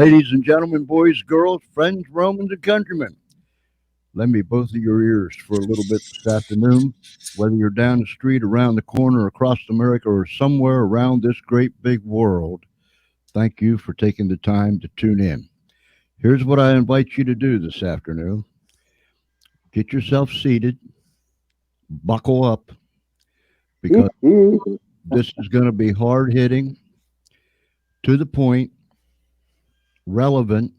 Ladies and gentlemen, boys, girls, friends, Romans, and countrymen, lend me both of your ears for a little bit this afternoon. Whether you're down the street, around the corner, across America, or somewhere around this great big world, thank you for taking the time to tune in. Here's what I invite you to do this afternoon: get yourself seated, buckle up, because this is going to be hard hitting, to the point, relevant,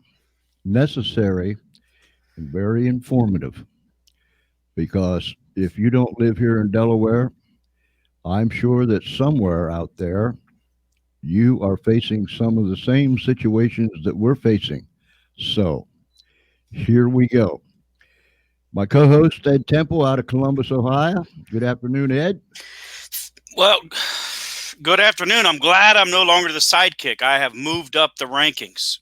necessary, and very informative. Because if you don't live here in Delaware, I'm sure that somewhere out there you are facing some of the same situations that we're facing. So here we go. My co host, Ed Temple, out of Columbus, Ohio. Good afternoon, Ed. Well, good afternoon. I'm glad I'm no longer the sidekick. I have moved up the rankings.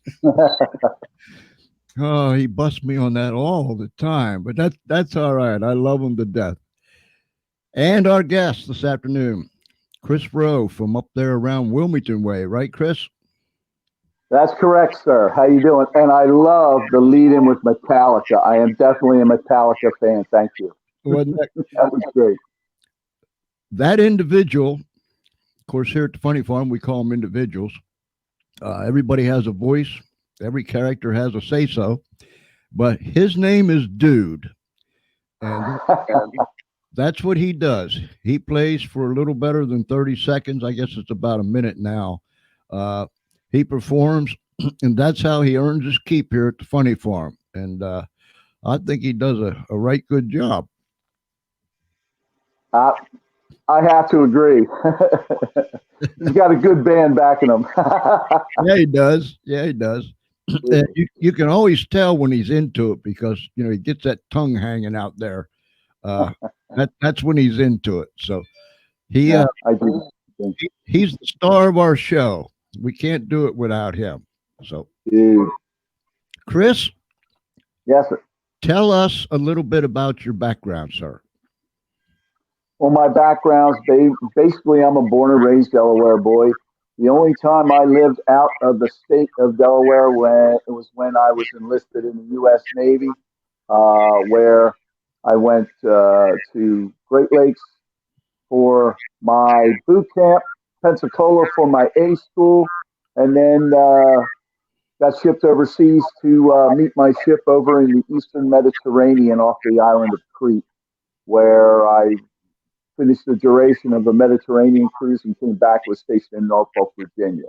Oh, he busts me on that all the time, but that's all right. I love him to death. And our guest this afternoon, Chris Rowe from up there around Wilmington Way, right, Chris? That's correct, sir. How you doing? And I love the lead in with Metallica. I am definitely a Metallica fan. Thank you. Wasn't that, That was great. that individual, of course, here at the Funny Farm, we call them individuals. Everybody has a voice. Every character has a say-so. But his name is Dude. And that's what he does. He plays for a little better than 30 seconds. I guess it's about a minute now. He performs, and that's how he earns his keep here at the Funny Farm. And I think he does a right good job. I, I have to agree. He's got a good band backing him. Yeah, he does. Yeah, he does. And you can always tell when he's into it because, he gets that tongue hanging out there. That's when he's into it. So he Yeah, I do. he's the star of our show. We can't do it without him. So, Dude. Chris, Yes, sir. tell us a little bit about your background, sir. Well, my background's basically I'm a born and raised Delaware boy. The only time I lived out of the state of Delaware when I was enlisted in the U.S. Navy, where I went to Great Lakes for my boot camp, Pensacola for my A school, and then got shipped overseas to meet my ship over in the Eastern Mediterranean off the island of Crete, where I finished the duration of a Mediterranean cruise and came back, was stationed in Norfolk, Virginia.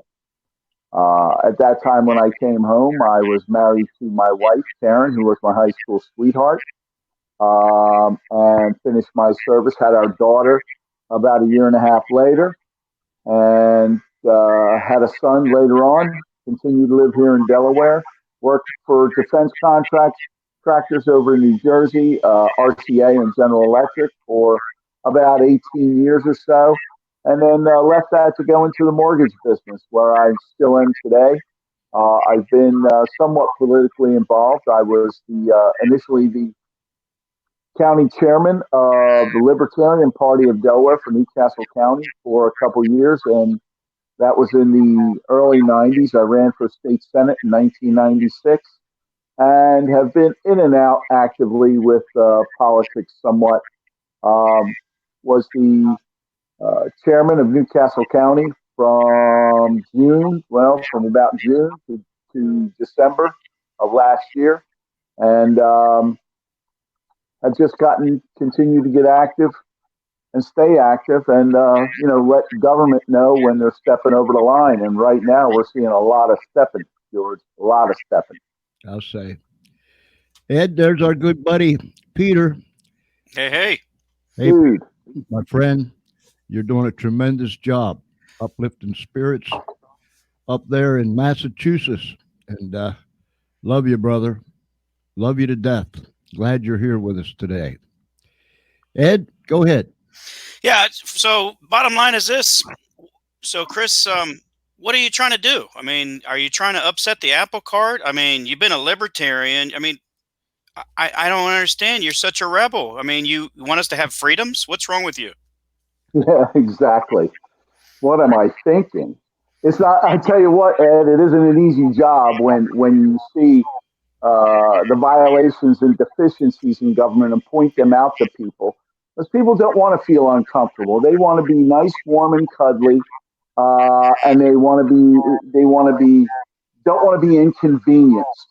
At that time, when I came home, I was married to my wife, Karen, who was my high school sweetheart, and finished my service. Had our daughter about a year and a half later, and had a son later on. Continued to live here in Delaware. Worked for defense contractors over in New Jersey, RCA and General Electric for about 18 years or so, and then left that to go into the mortgage business, where I still am today. I've been somewhat politically involved. I was initially the county chairman of the Libertarian Party of Delaware for Newcastle County for a couple years, and that was in the early 90s. I ran for state senate in 1996 and have been in and out actively with politics somewhat. Was the chairman of Newcastle County from about June to December of last year, and I've just continue to get active and stay active, and let government know when they're stepping over the line. And right now, we're seeing a lot of stepping, George, a lot of stepping. I'll say. Ed, there's our good buddy, Peter. Hey. Hey, Dude, my friend, you're doing a tremendous job uplifting spirits up there in Massachusetts. And love you, brother. Love you to death. Glad you're here with us today. Ed, go ahead. Yeah. So bottom line is this. So Chris, what are you trying to do? I mean, are you trying to upset the apple cart? I mean, you've been a libertarian. I mean, I don't understand. You're such a rebel. I mean, you want us to have freedoms? What's wrong with you? yeah, exactly. What am I thinking? It's not. I tell you what, Ed, it isn't an easy job when you see the violations and deficiencies in government and point them out to people. Because people don't want to feel uncomfortable. They want to be nice, warm, and cuddly, and they want to be don't want to be inconvenienced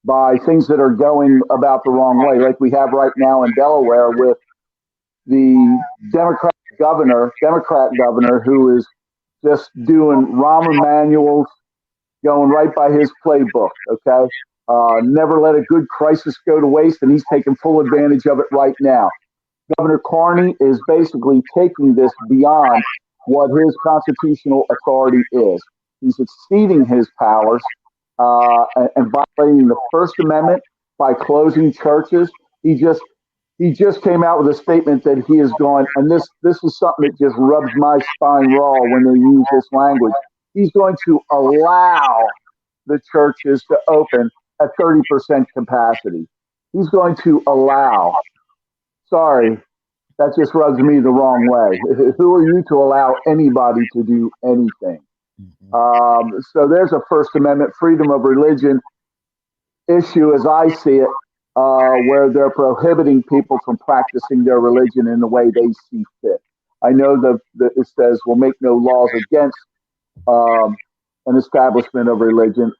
by things that are going about the wrong way, like we have right now in Delaware with the Democrat governor who is just doing Rahm Emanuel's going right by his playbook. Okay, never let a good crisis go to waste, and he's taking full advantage of it right now. Governor Carney is basically taking this beyond what his constitutional authority is. He's exceeding his powers and violating the First Amendment by closing churches. He just came out with a statement that he is going, and this is something that just rubs my spine raw when they use this language. He's going to allow the churches to open at 30% capacity. He's going to allow. Sorry, that just rubs me the wrong way. Who are you to allow anybody to do anything? So there's a First Amendment freedom of religion issue, as I see it, where they're prohibiting people from practicing their religion in the way they see fit. I know that it says we'll make no laws against an establishment of religion,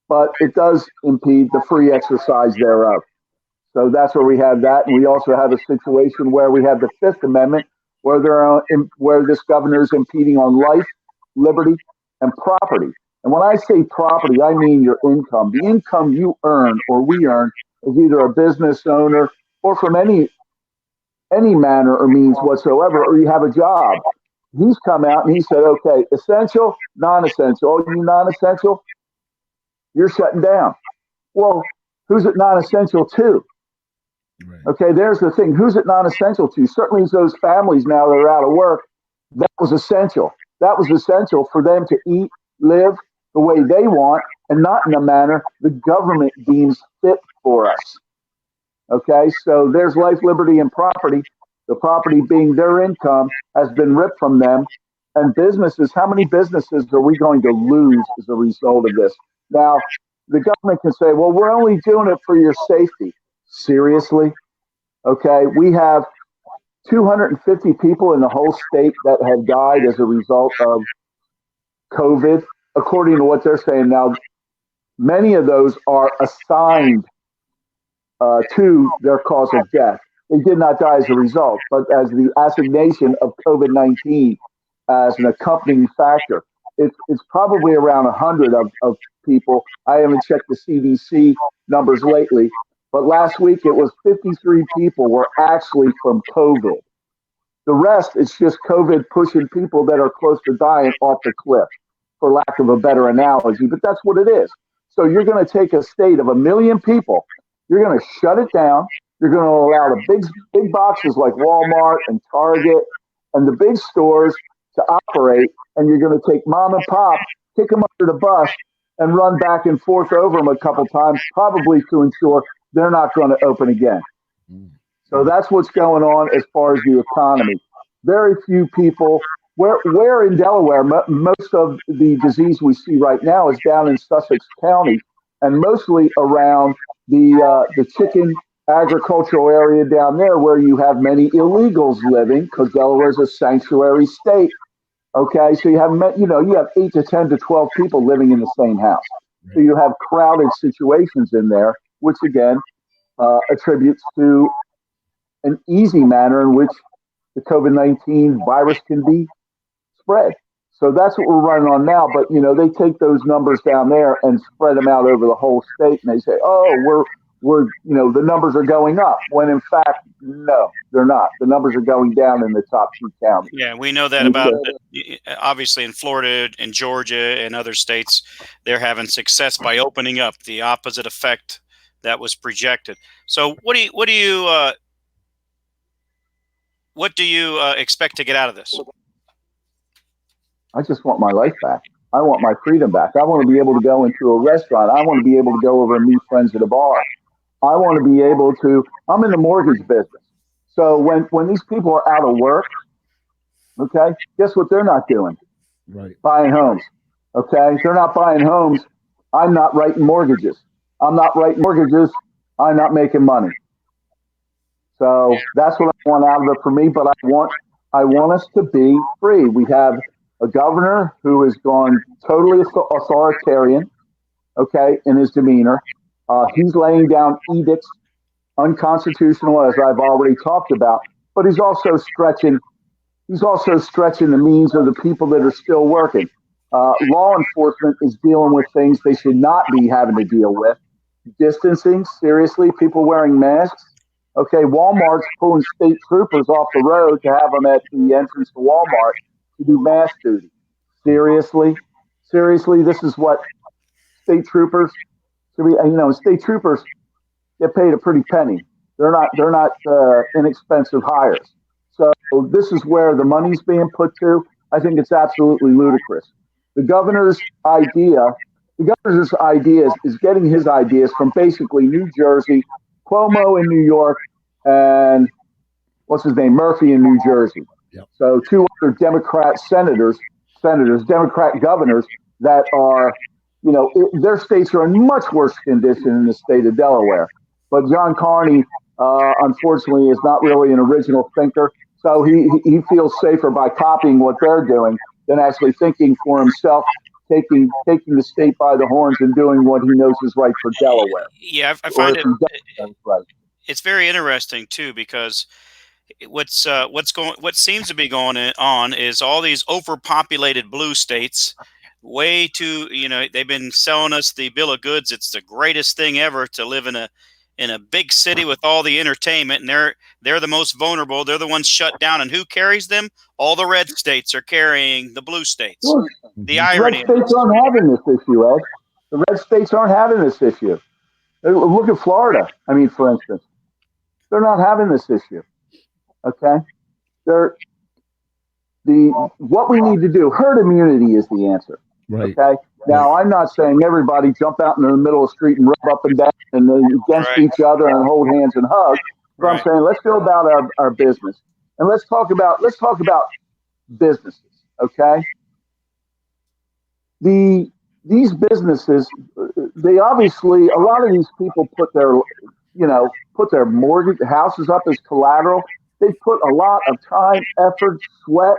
but it does impede the free exercise thereof. So that's where we have that, and we also have a situation where we have the Fifth Amendment, where this governor is impeding on life, liberty, and property. And when I say property, I mean your income. The income you earn or we earn as either a business owner or from any manner or means whatsoever, or you have a job. He's come out and he said, okay, essential, non-essential. Oh, you non-essential, you're shutting down. Well, who's it non-essential to? Right. Okay, there's the thing. Who's it non-essential to? Certainly those families now that are out of work, that was essential. That was essential for them to eat, live the way they want, and not in a manner the government deems fit for us. Okay, so there's life, liberty, and property. The property being their income has been ripped from them. And businesses, how many businesses are we going to lose as a result of this? Now, the government can say, well, we're only doing it for your safety. Seriously? Okay, we have 250 people in the whole state that have died as a result of COVID, according to what they're saying. Now, many of those are assigned to their cause of death. They did not die as a result, but as the assignation of COVID-19 as an accompanying factor. It's probably around 100 of people. I haven't checked the CDC numbers lately, but last week it was 53 people were actually from COVID. The rest, it's just COVID pushing people that are close to dying off the cliff, for lack of a better analogy, but that's what it is. So you're going to take a state of 1 million people, you're going to shut it down, you're going to allow the big boxes like Walmart and Target and the big stores to operate, and you're going to take mom and pop, kick them under the bus, and run back and forth over them a couple times, probably to ensure they're not going to open again. So that's what's going on as far as the economy. Very few people. Where in Delaware, most of the disease we see right now is down in Sussex County, and mostly around the chicken agricultural area down there, where you have many illegals living, because Delaware is a sanctuary state. Okay, so you have 8 to 10 to 12 people living in the same house. So you have crowded situations in there, which again attributes to an easy manner in which the COVID-19 virus can be spread. So that's what we're running on now. But, they take those numbers down there and spread them out over the whole state. And they say, oh, we're the numbers are going up. When in fact, no, they're not. The numbers are going down in the top 2 counties. Yeah, we know that about, obviously in Florida and Georgia and other states, they're having success by opening up, the opposite effect that was projected. So what do you expect to get out of this? I just want my life back. I want my freedom back. I want to be able to go into a restaurant. I want to be able to go over and meet friends at a bar. I want to be able to, I'm in the mortgage business. So when these people are out of work, okay, guess what they're not doing? Right. Buying homes. Okay, they're not buying homes. I'm not writing mortgages. I'm not writing mortgages. I'm not making money. So that's what I want out of it for me. But I want us to be free. We have a governor who has gone totally authoritarian. Okay, in his demeanor. He's laying down edicts unconstitutional, as I've already talked about. But he's also stretching. He's also stretching the means of the people that are still working. Law enforcement is dealing with things they should not be having to deal with. Distancing, seriously, people wearing masks. Okay, Walmart's pulling state troopers off the road to have them at the entrance to Walmart to do mask duty. Seriously, seriously, this is what state troopers should be. State troopers get paid a pretty penny. They're not inexpensive hires. So this is where the money's being put to. I think it's absolutely ludicrous. The governor's idea, the governor's ideas is getting his ideas from basically New Jersey, Cuomo in New York, and what's his name, Murphy in New Jersey. Yep. So two other Democrat Democrat governors that are, their states are in much worse condition than the state of Delaware. But John Carney, unfortunately, is not really an original thinker. So he feels safer by copying what they're doing than actually thinking for himself, taking the state by the horns and doing what he knows is right for Delaware. Yeah, I find it. Right. It's very interesting too, because what seems to be going on is all these overpopulated blue states. Way too, they've been selling us the bill of goods. It's the greatest thing ever to live in a big city with all the entertainment, and they're the most vulnerable. They're the ones shut down, and who carries them? All the red states are carrying the blue states. Well, The irony. The red states aren't having this issue, Ed. The red states aren't having this issue. Look at Florida. I mean, for instance, they're not having this issue. Okay, what we need to do. Herd immunity is the answer. Right. Okay. Now, I'm not saying everybody jump out in the middle of the street and rub up and down and against each other and hold hands and hug. But I'm saying let's go about our business and let's talk about businesses. Okay. These businesses, they obviously, a lot of these people put their mortgage houses up as collateral. They put a lot of time, effort, sweat,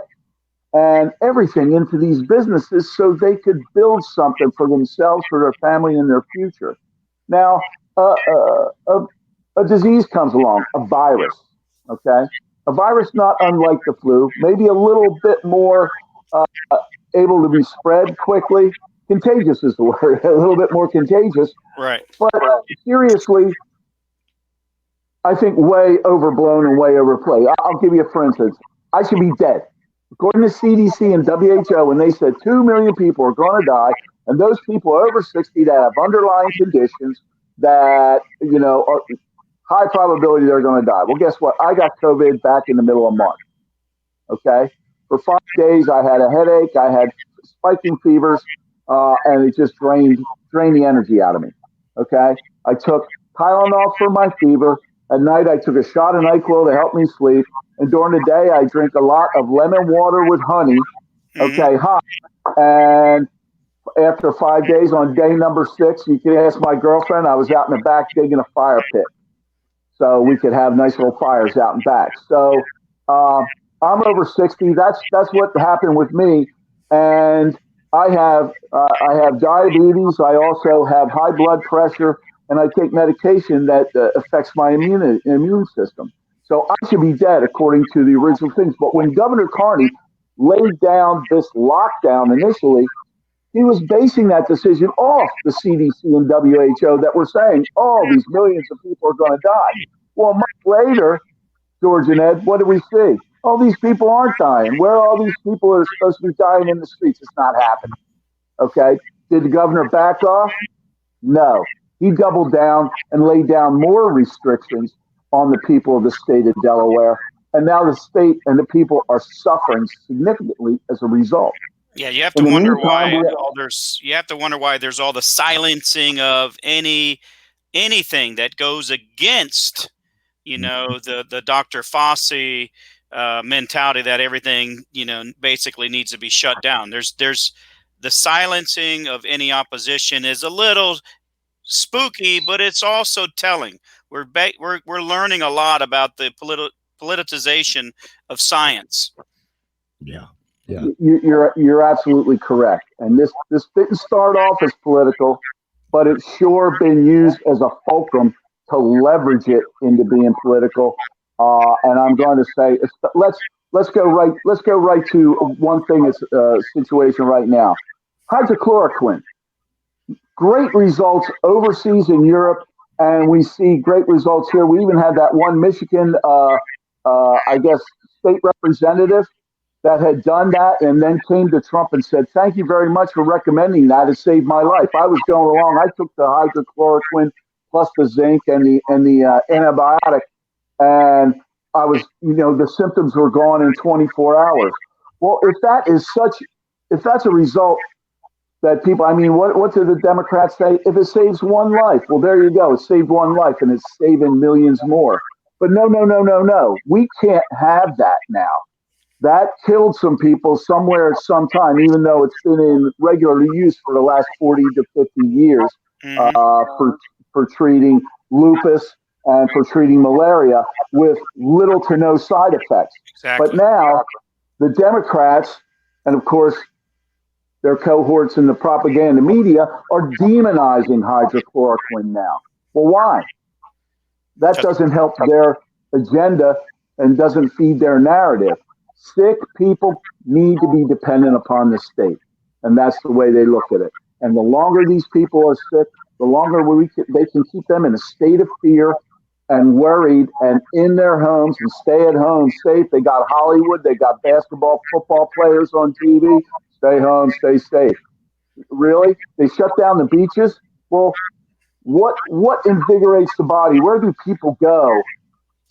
and everything into these businesses so they could build something for themselves, for their family, and their future. Now, a disease comes along, a virus, okay? A virus not unlike the flu, maybe a little bit more able to be spread quickly. Contagious is the word, a little bit more contagious. Right. But seriously, I think way overblown and way overplayed. I'll give you, for instance, I should be dead. According to CDC and WHO, when they said 2 million people are going to die, and those people are over 60 that have underlying conditions that, are high probability they're going to die. Well, guess what? I got COVID back in the middle of March. Okay? For 5 days, I had a headache, I had spiking fevers, and it just drained the energy out of me. Okay? I took Tylenol for my fever. At night, I took a shot of NyQuil to help me sleep. And during the day, I drink a lot of lemon water with honey. Okay, hot. And after 5 days, on day number 6, you can ask my girlfriend, I was out in the back digging a fire pit. So we could have nice little fires out and back. So I'm over 60. That's what happened with me. And I have diabetes. I also have high blood pressure. And I take medication that affects my immune system. So I should be dead according to the original things. But when Governor Carney laid down this lockdown initially, he was basing that decision off the CDC and WHO that were saying, these millions of people are going to die. Well, a month later, George and Ed, what do we see? Oh, these people aren't dying. Where are all these people that are supposed to be dying in the streets? It's not happening. Okay. Did the governor back off? No. He doubled down and laid down more restrictions on the people of the state of Delaware. And now the state and the people are suffering significantly as a result. Yeah, you have to wonder why there's all the silencing of anything that goes against, the Dr. Fauci basically mentality that everything, basically needs to be shut down. There's the silencing of any opposition is a little spooky, but it's also telling. We're learning a lot about the politicization of science. Yeah. Yeah. You're absolutely correct. And this didn't start off as political, but it's sure been used as a fulcrum to leverage it into being political. And I'm going to say, let's go right to one thing. Is situation right now. Hydrochloroquine. Great results overseas in Europe, and we see great results here. We even had that one Michigan, I guess, state representative that had done that and then came to Trump and said, "Thank you very much for recommending that. It saved my life. I was going along. I took the hydrochloroquine plus the zinc and the antibiotic, and I was, the symptoms were gone in 24 hours." Well, if that's a result that people, I mean, what do the Democrats say? If it saves one life, well, there you go. It saved one life, and it's saving millions more. But no. We can't have that now. That killed some people somewhere at some time, even though it's been in regular use for the last 40 to 50 years for treating lupus and for treating malaria with little to no side effects. Exactly. But now the Democrats, and of course their cohorts in the propaganda media, are demonizing hydrochloroquine now. Well, why? That doesn't help their agenda and doesn't feed their narrative. Sick people need to be dependent upon the state, and that's the way they look at it. And the longer these people are sick, the longer they can keep them in a state of fear and worried and in their homes and stay at home safe. They got Hollywood, they got basketball, football players on TV. Stay home, stay safe. Really? They shut down the beaches? Well, what invigorates the body? Where do people go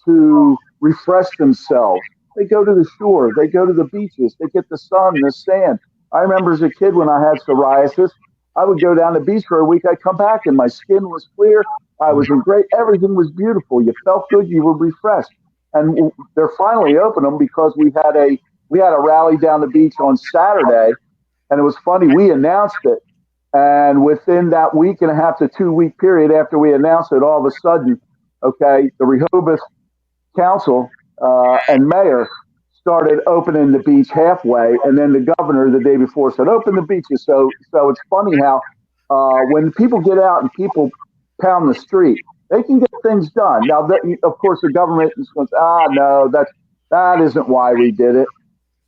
to refresh themselves? They go to the shore. They go to the beaches. They get the sun, the sand. I remember as a kid when I had psoriasis, I would go down the beach for a week. I'd come back and my skin was clear. I was in great. Everything was beautiful. You felt good. You were refreshed. And they're finally opening them because we had a rally down the beach on Saturday, and it was funny. We announced it, and within that week and a half to 2 week period after we announced it, all of a sudden, the Rehoboth Council and mayor started opening the beach halfway, and then the governor the day before said, "Open the beaches." So it's funny how when people get out and people pound the street, they can get things done. Now, of course, the government is going to say, no, that isn't why we did it.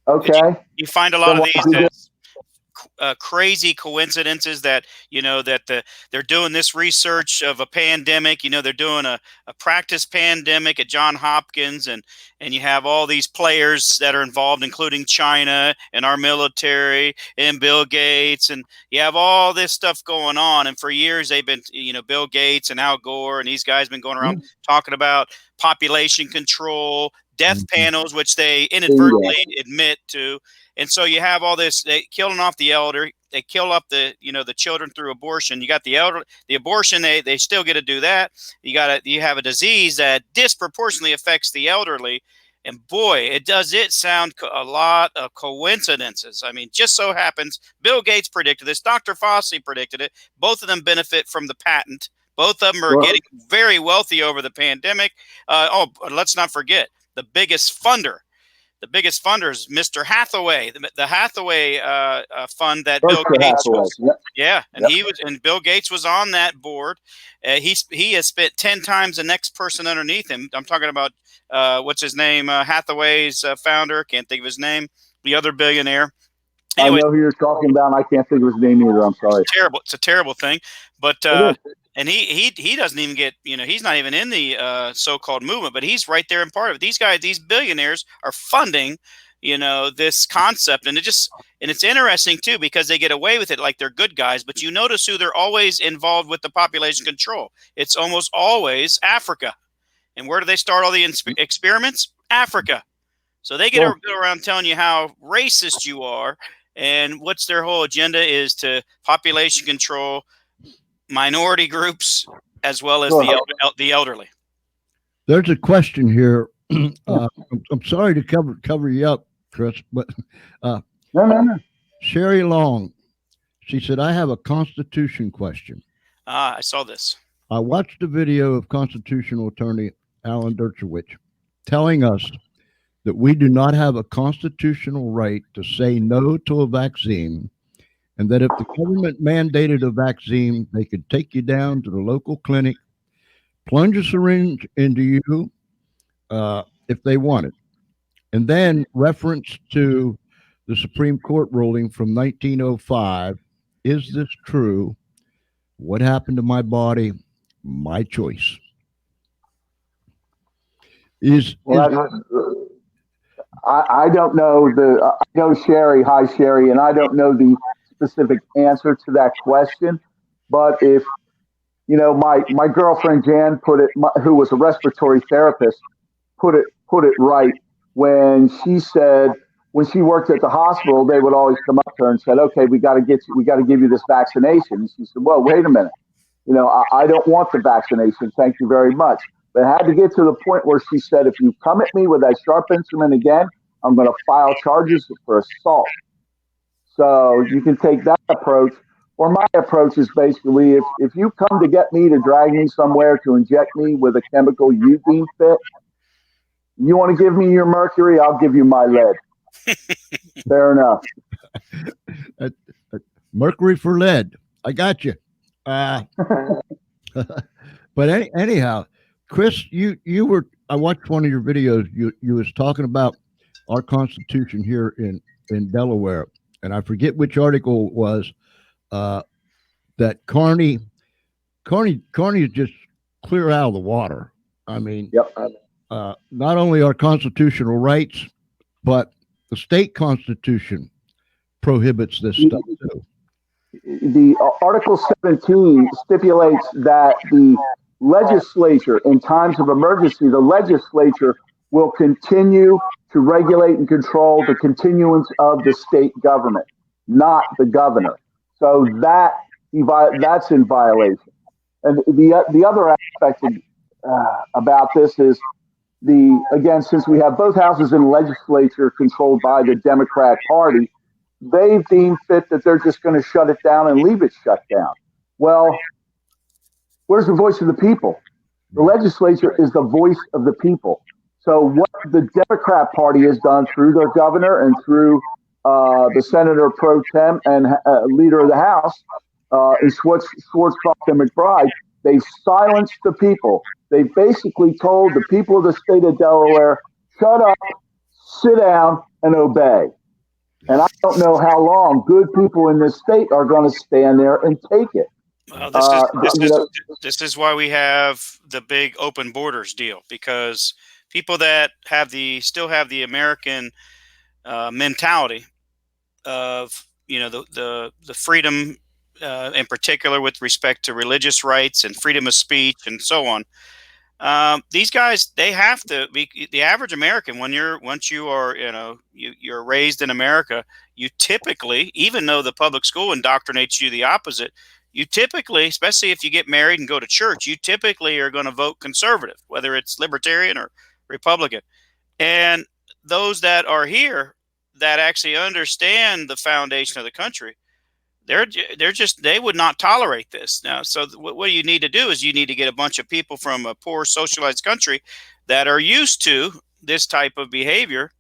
Okay. You find a lot of these crazy coincidences that they're doing this research of a pandemic. They're doing a practice pandemic at Johns Hopkins, and you have all these players that are involved, including China and our military and Bill Gates, and you have all this stuff going on. And for years they've been, Bill Gates and Al Gore and these guys been going around talking about population control, death panels, which they inadvertently admit to. And so you have all this, they killing off the elder, they kill up the children through abortion. You got the abortion, they still get to do that. You have a disease that disproportionately affects the elderly. And boy, it sound a lot of coincidences. I mean, just so happens, Bill Gates predicted this, Dr. Fauci predicted it. Both of them benefit from the patent. Both of them are getting very wealthy over the pandemic. Let's not forget, the biggest funder is Mr. Hathaway, the Hathaway fund that Bill Gates was. And Bill Gates was on that board. He has spent 10 times the next person underneath him. I'm talking about what's his name, Hathaway's founder. Can't think of his name. The other billionaire. Anyway, I know who you're talking about. I can't think of his name either. I'm sorry. It's a terrible thing, but. And he doesn't even get, he's not even in the so-called movement, but he's right there in part of it. These guys, these billionaires are funding, this concept. And it's interesting too, because they get away with it like they're good guys, but you notice who they're always involved with the population control. It's almost always Africa. And where do they start all the experiments? Africa. So they go around telling you how racist you are. And what's their whole agenda is to population control minority groups as well as the elderly. There's a question here. I'm sorry to cover you up, Chris, but no. Sherry Long, She said, I have a Constitution question. I saw this. I watched a video of constitutional attorney Alan Dershowitz telling us that we do not have a constitutional right to say no to a vaccine, and that if the government mandated a vaccine, they could take you down to the local clinic, plunge a syringe into you if they wanted. And then reference to the Supreme Court ruling from 1905. Is this true? What happened to my body? My choice. I don't know I know Sherry, hi Sherry, and I don't know the specific answer to that question. But if my girlfriend Jan who was a respiratory therapist, put it right when she said when she worked at the hospital, they would always come up to her and said, "Okay, we got to give you this vaccination." And she said, "Well, wait a minute. I don't want the vaccination. Thank you very much." But it had to get to the point where she said, if you come at me with that sharp instrument again, I'm going to file charges for assault. So you can take that approach. Or my approach is basically, if you come to get me to drag me somewhere to inject me with a chemical you deem fit, you want to give me your mercury, I'll give you my lead. Fair enough. Mercury for lead. I got you. But anyhow, Chris, you were. I watched one of your videos. You was talking about our Constitution here in Delaware, and I forget which article it was. That Carney is just clear out of the water. I mean, yep. Not only our constitutional rights, but the state constitution prohibits this stuff too. The Article 17 stipulates that the legislature, in times of emergency, the legislature will continue to regulate and control the continuance of the state government, not the governor. So that's in violation. And the other aspect about this is again, since we have both houses in the legislature controlled by the Democrat Party, they've deemed fit that they're just going to shut it down and leave it shut down. Well, where's the voice of the people? The legislature is the voice of the people. So what the Democrat Party has done through their governor and through the Senator pro tem and leader of the House, is Schwarzkopf and McBride, they've silenced the people. They basically told the people of the state of Delaware, shut up, sit down, and obey. And I don't know how long good people in this state are going to stand there and take it. Well, this is why we have the big open borders deal, because people that still have the American mentality of the freedom in particular with respect to religious rights and freedom of speech and so on. These guys, they have to be the average American. Once you are you're raised in America, you typically, even though the public school indoctrinates you the opposite, you typically, especially if you get married and go to church, you typically are going to vote conservative, whether it's libertarian or Republican. And those that are here that actually understand the foundation of the country, they would not tolerate this. Now, so what you need to do is you need to get a bunch of people from a poor socialized country that are used to this type of behavior,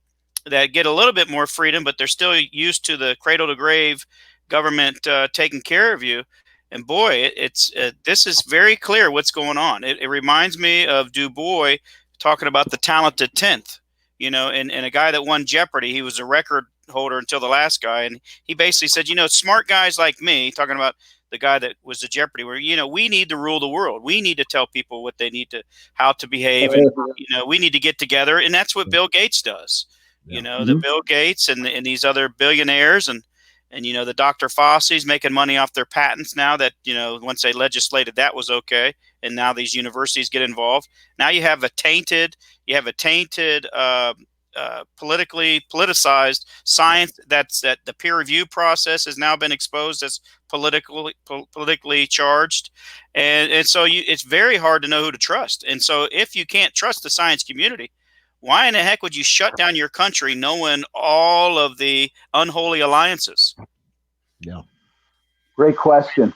that get a little bit more freedom, but they're still used to the cradle to grave government taking care of you. And boy, this is very clear what's going on. It reminds me of Du Bois talking about the talented 10th, and a guy that won Jeopardy. He was a record holder until the last guy, and he basically said, smart guys like me, talking about the guy that was the Jeopardy, where we need to rule the world. We need to tell people what they how to behave, and we need to get together, and that's what Bill Gates does. Yeah. The Bill Gates and these other billionaires, and the Dr. Fossi's making money off their patents now that once they legislated that was okay, and now these universities get involved. Now you have a tainted politically politicized science. That the peer review process has now been exposed as politically charged, and so it's very hard to know who to trust. And so if you can't trust the science community, why in the heck would you shut down your country knowing all of the unholy alliances? Yeah. Great question.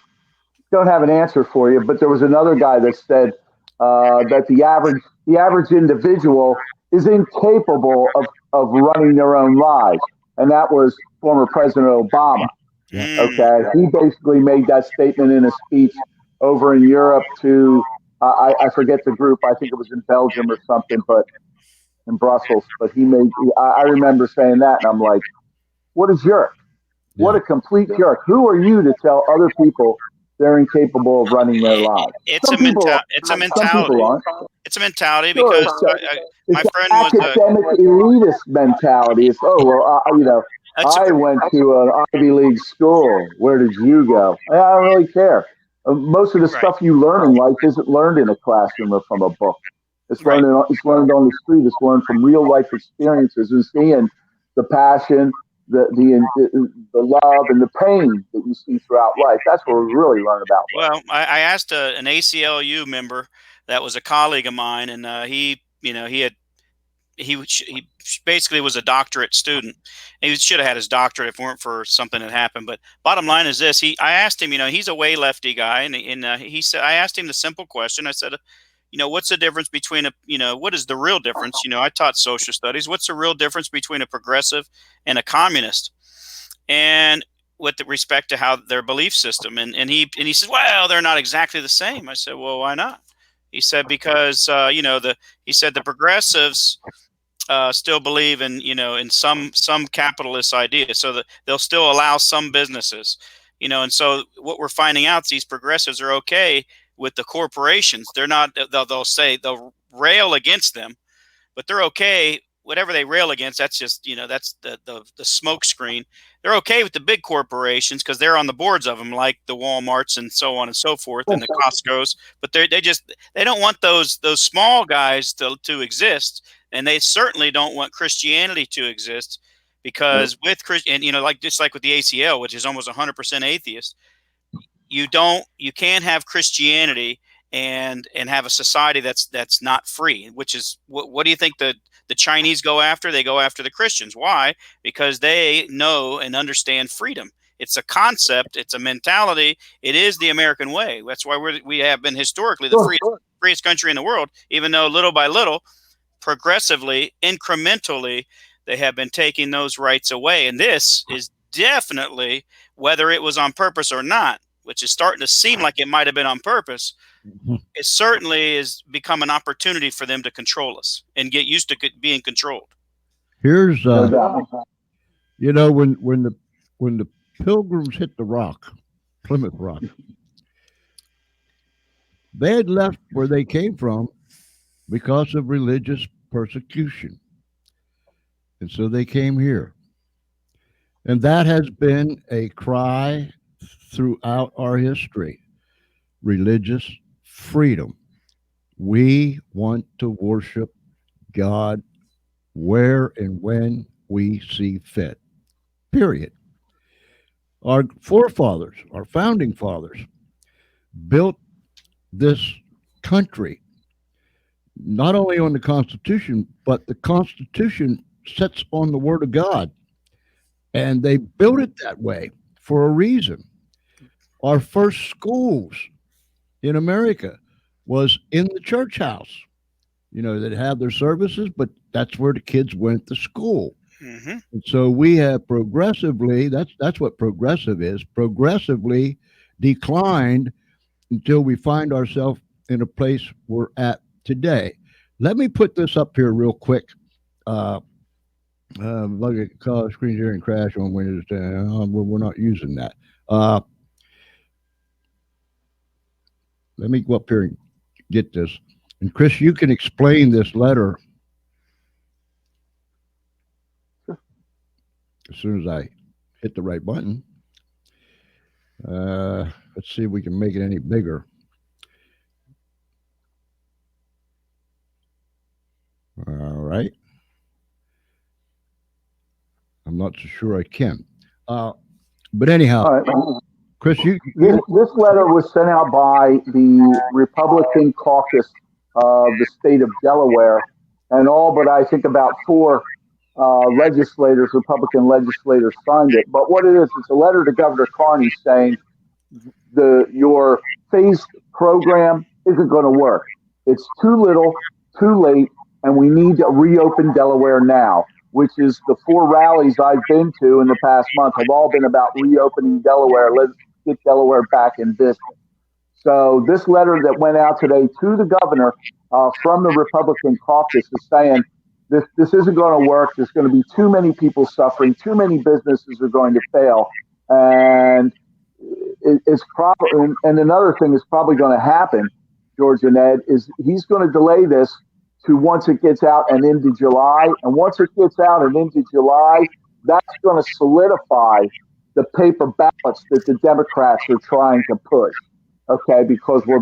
Don't have an answer for you, but there was another guy that said that the average individual is incapable of running their own lives, and that was former President Obama. Yeah. Okay, he basically made that statement in a speech over in Europe to I forget the group. I think it was in Belgium or something, but in Brussels. But I remember saying that, and I'm like, what a jerk! What Yeah. a complete jerk! Who are you to tell other people they're incapable of running their lives? It's Some a people, it's a some mentality. people aren't. It's a mentality Sure, because my it's friend an was academic elitist mentality. It's that's a I went to an Ivy League school. Where did you go? I don't really care. Most of the right, stuff you learn in life isn't learned in a classroom or from a book. right. It's learned on the street. It's learned from real life experiences and seeing the passion, the love, and the pain that you see throughout life. That's where we really learn about life. Well, I asked an ACLU member that was a colleague of mine, and he basically was a doctorate student. He should have had his doctorate if it weren't for something that happened. But bottom line is this: I asked him, he's a way lefty guy, and he said, I asked him the simple question. I said, what's the difference between what is the real difference? I taught social studies. What's the real difference between a progressive and a communist? And with respect to how their belief system, and he said, well, they're not exactly the same. I said, well, why not? He said, because he said the progressives still believe in some capitalist idea, so that they'll still allow some businesses, and so what we're finding out is these progressives are okay with the corporations. They're not. They'll say they'll rail against them, but they're okay. Whatever they rail against, that's just that's the smoke screen. They're okay with the big corporations because they're on the boards of them, like the Walmarts and so on and so forth, and the Costco's. But they don't want those small guys to exist, and they certainly don't want Christianity to exist, because with Christian, and just like with the ACL, which is almost 100% atheist, you can't have Christianity and have a society that's not free. Which is what do you think the Chinese go after? They go after the Christians. Why? Because they know and understand freedom. It's a concept. It's a mentality. It is the American way. That's why we have been historically the freest country in the world, even though little by little, progressively, incrementally, they have been taking those rights away. And this is definitely, whether it was on purpose or not, which is starting to seem like it might have been on purpose, it certainly has become an opportunity for them to control us and get used to being controlled. Here's when the Pilgrims hit the rock, Plymouth Rock, they had left where they came from because of religious persecution, and so they came here, and that has been a cry throughout our history: religious freedom. We want to worship God where and when we see fit. Period. Our forefathers, our founding fathers, built this country not only on the Constitution, but the Constitution sets on the Word of God. And they built it that way for a reason. Our first schools in America was in the church house. They'd have their services, but that's where the kids went to school. Mm-hmm. And so we have progressively, that's what progressive is, progressively declined until we find ourselves in a place we're at today. Let me put this up here real quick. Look at color screen sharing crash on Windows 10. We're not using that. Let me go up here and get this. And Chris, you can explain this letter as soon as I hit the right button. Let's see if we can make it any bigger. All right. I'm not so sure I can. But anyhow, Chris, this letter was sent out by the Republican caucus of the state of Delaware, and all but I think about four Republican legislators signed it. But what it is, it's a letter to Governor Carney saying, your phased program isn't going to work. It's too little, too late, and we need to reopen Delaware now, which is the 4 rallies I've been to in the past month have all been about reopening Delaware. Let's get Delaware back in business. So this letter that went out today to the governor from the Republican caucus is saying this isn't going to work. There's going to be too many people suffering. Too many businesses are going to fail. And it's probably, and another thing is probably going to happen, George and Ed, is he's going to delay this to once it gets out and into July. And once it gets out and into July, that's going to solidify the paper ballots that the Democrats are trying to push. Okay, because we're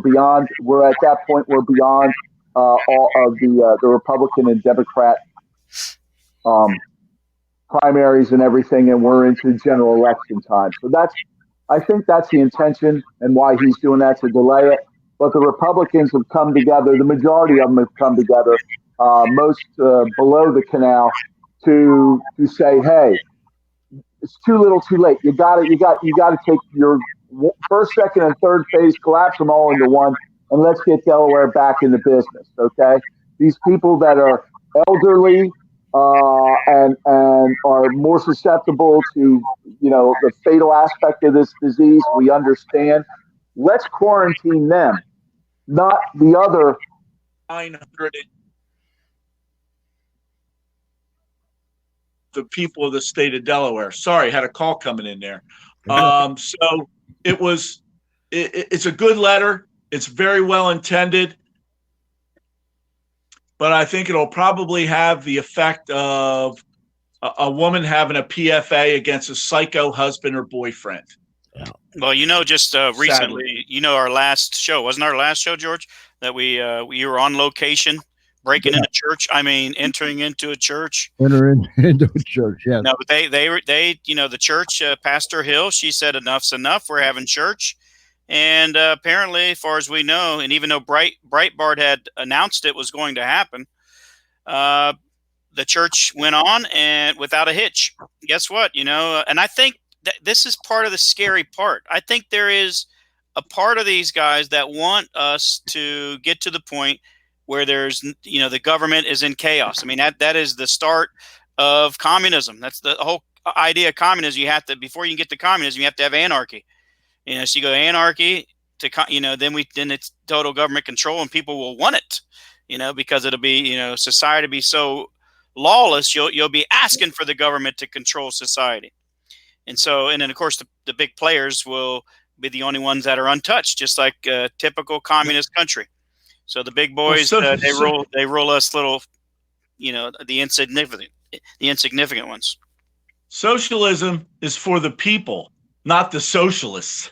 at that point, we're beyond all of the Republican and Democrat primaries and everything, and we're into general election time. So I think that's the intention and why he's doing that, to delay it. But the Republicans have come together. The majority of them have come together, most below the canal, to say, hey, it's too little, too late. You got to take your first, second, and third phase, collapse them all into one, and let's get Delaware back into business. Okay, these people that are elderly and are more susceptible to the fatal aspect of this disease, we understand. Let's quarantine them, not the other 900. The people of the state of Delaware. Sorry, had a call coming in there. So it's a good letter. It's very well intended, but I think it'll probably have the effect of a woman having a PFA against a psycho husband or boyfriend. Yeah. Well, just recently, our last show, wasn't our last show, George, that we were on location, breaking into church. I mean, entering into a church. Entering into a church, yeah. No, but they the church, Pastor Hill, she said enough's enough. We're having church. And apparently, as far as we know, and even though Breitbart had announced it was going to happen, the church went on and without a hitch. Guess what? And I think that this is part of the scary part. I think there is a part of these guys that want us to get to the point where there's, the government is in chaos. I mean, that is the start of communism. That's the whole idea of communism. You have to, before you can get to communism, you have to have anarchy. So you go anarchy to, then it's total government control, and people will want it, because it'll be, society be so lawless. You'll be asking for the government to control society. And then of course the big players will be the only ones that are untouched, just like a typical communist country. So the big boys, they rule us little, the insignificant ones. Socialism is for the people, not the socialists.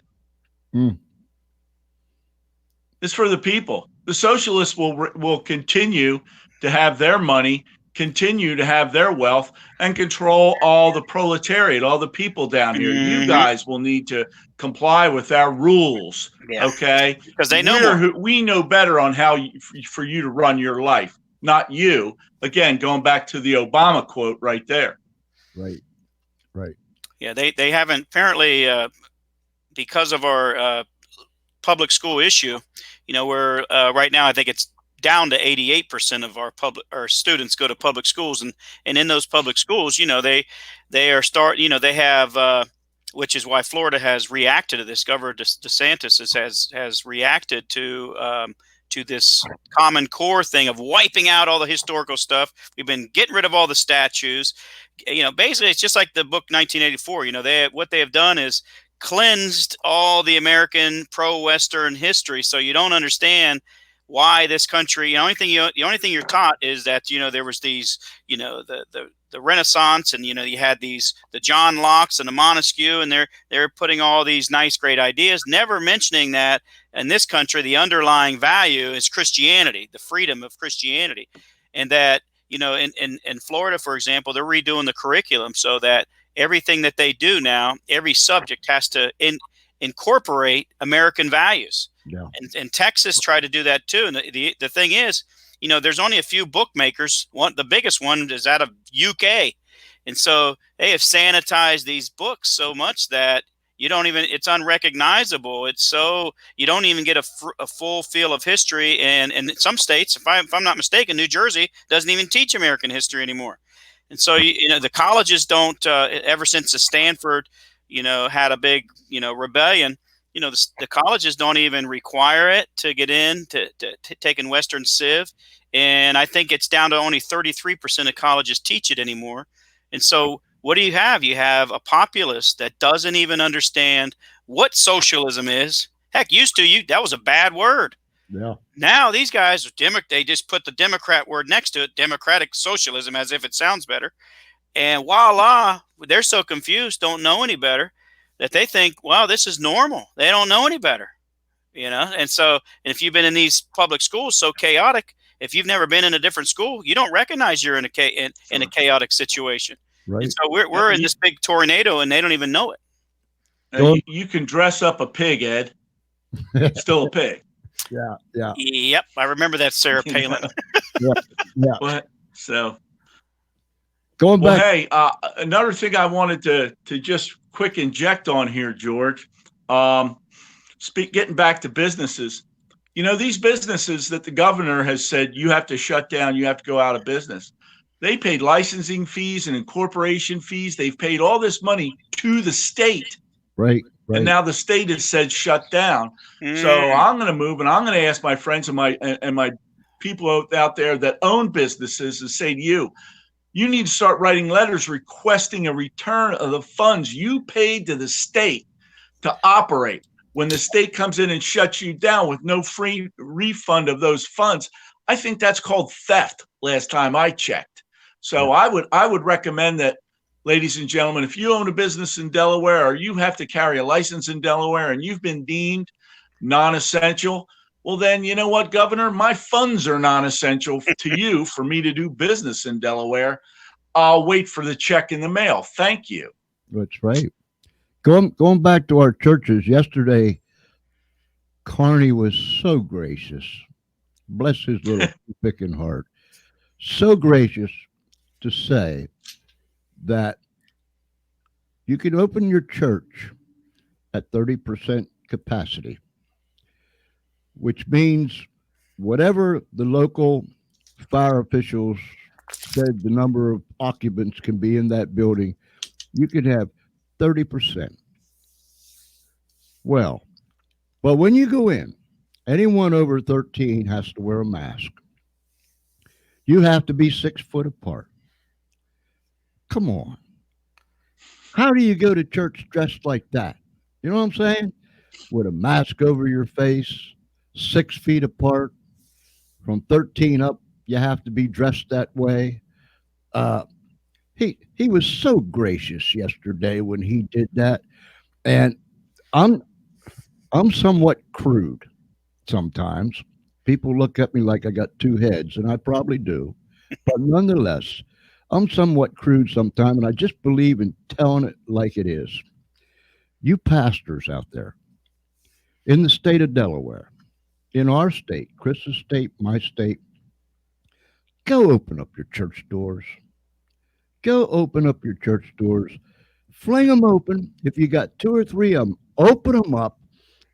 It's for the people. The socialists will continue to have their money, continue to have their wealth, and control all the proletariat, all the people down here. Mm-hmm. You guys will need to comply with our rules, okay? Because we know better on how for you to run your life, not you. Again, going back to the Obama quote right there. Right. Yeah, they haven't apparently. Because of our public school issue, we're right now, I think it's down to 88% of our students go to public schools, and in those public schools, they have, which is why Florida has reacted to this. Governor DeSantis has reacted to this Common Core thing of wiping out all the historical stuff. We've been getting rid of all the statues. Basically, it's just like the book 1984. What they have done is cleansed all the American pro-Western history, so you don't understand why this country. The only thing you're taught is that there was these the Renaissance, and you had the John Locke's and the Montesquieu, and they're putting all these nice great ideas, never mentioning that in this country the underlying value is Christianity, the freedom of Christianity, and that in Florida, for example, they're redoing the curriculum so that everything that they do now, every subject has to incorporate American values. Yeah. And Texas tried to do that too. And the thing is, there's only a few bookmakers. The biggest one is out of UK. And so they have sanitized these books so much that, You don't even, it's unrecognizable. It's so, you don't even get a full feel of history. And in some states, if I'm not mistaken, New Jersey doesn't even teach American history anymore. And so, the colleges don't, ever since the Stanford, had a big, rebellion, the colleges don't even require it to get in to take in Western Civ. And I think it's down to only 33% of colleges teach it anymore. And so what do you have? You have a populace that doesn't even understand what socialism is. Heck, used to, that was a bad word. Yeah. Now these guys, they just put the Democrat word next to it, democratic socialism, as if it sounds better. And voila, they're so confused, don't know any better, that they think, wow, this is normal. They don't know any better, And so, if you've been in these public schools so chaotic, if you've never been in a different school, you don't recognize you're in a chaotic situation. Right. And so we're in this big tornado, and they don't even know it. You can dress up a pig, Ed. Still a pig. Yeah. Yeah. Yep, I remember that, Sarah Palin. Yeah. What? So. Going back. Hey, another thing I wanted to just quick inject on here, George. Getting back to businesses. These businesses that the governor has said you have to shut down, you have to go out of business. They paid licensing fees and incorporation fees. They've paid all this money to the state. Right. And now the state has said shut down. So I'm going to move, and I'm going to ask my friends and my people out there that own businesses to say to you, you need to start writing letters requesting a return of the funds you paid to the state to operate. When the state comes in and shuts you down with no free refund of those funds, I think that's called theft last time I checked. So I would recommend that, ladies and gentlemen, if you own a business in Delaware or you have to carry a license in Delaware and you've been deemed non-essential, well, then, you know what, Governor? My funds are non-essential to you for me to do business in Delaware. I'll wait for the check in the mail. Thank you. That's right. Going back to our churches, yesterday, Carney was so gracious. Bless his little picking heart. So gracious to say that you can open your church at 30% capacity, which means whatever the local fire officials said the number of occupants can be in that building, you could have 30%. Well, but when you go in, anyone over 13 has to wear a mask. You have to be 6 foot apart. Come on. How do you go to church dressed like that? You know what I'm saying? With a mask over your face, 6 feet apart. From 13 up, you have to be dressed that way. He was so gracious yesterday when he did that, and I'm somewhat crude sometimes. People look at me like I got 2 heads, and I probably do, but nonetheless, I'm somewhat crude sometimes, and I just believe in telling it like it is. You pastors out there in the state of Delaware, in our state, Chris's state, my state, go open up your church doors. Go open up your church doors. Fling them open. If you got 2 or 3 of them, open them up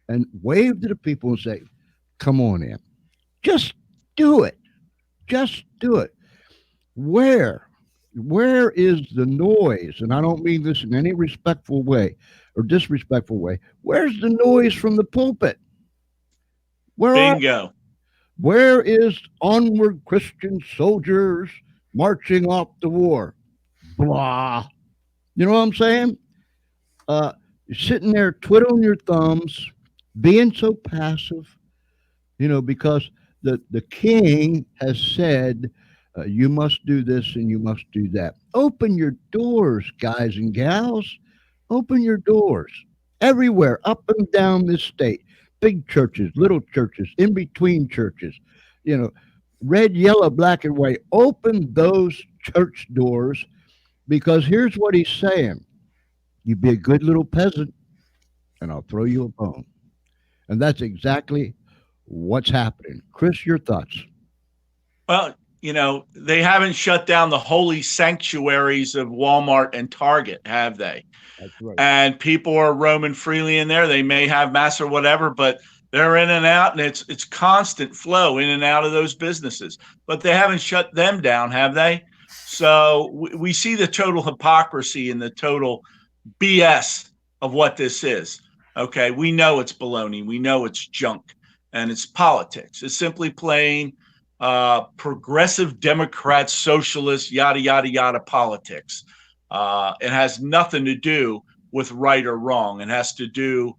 and wave to the people and say, come on in. Just do it. Just do it. Where is the noise? And I don't mean this in any respectful way or disrespectful way. Where's the noise from the pulpit? Bingo. Where is onward Christian soldiers marching off to war? Blah. You know what I'm saying? You're sitting there twiddling your thumbs, being so passive, because the king has said, you must do this and you must do that. Open your doors, guys and gals. Open your doors everywhere, up and down this state. Big churches, little churches, in between churches, red, yellow, black, and white. Open those church doors, because here's what he's saying. You be a good little peasant, and I'll throw you a bone. And that's exactly what's happening. Chris, your thoughts? Well, they haven't shut down the holy sanctuaries of Walmart and Target, have they? That's right. And people are roaming freely in there. They may have masks or whatever, but they're in and out, and it's constant flow in and out of those businesses. But they haven't shut them down, have they? So we see the total hypocrisy and the total BS of what this is. Okay, we know it's baloney. We know it's junk, and it's politics. It's simply playing progressive Democrat, socialist, yada, yada, yada politics. It has nothing to do with right or wrong. It has to do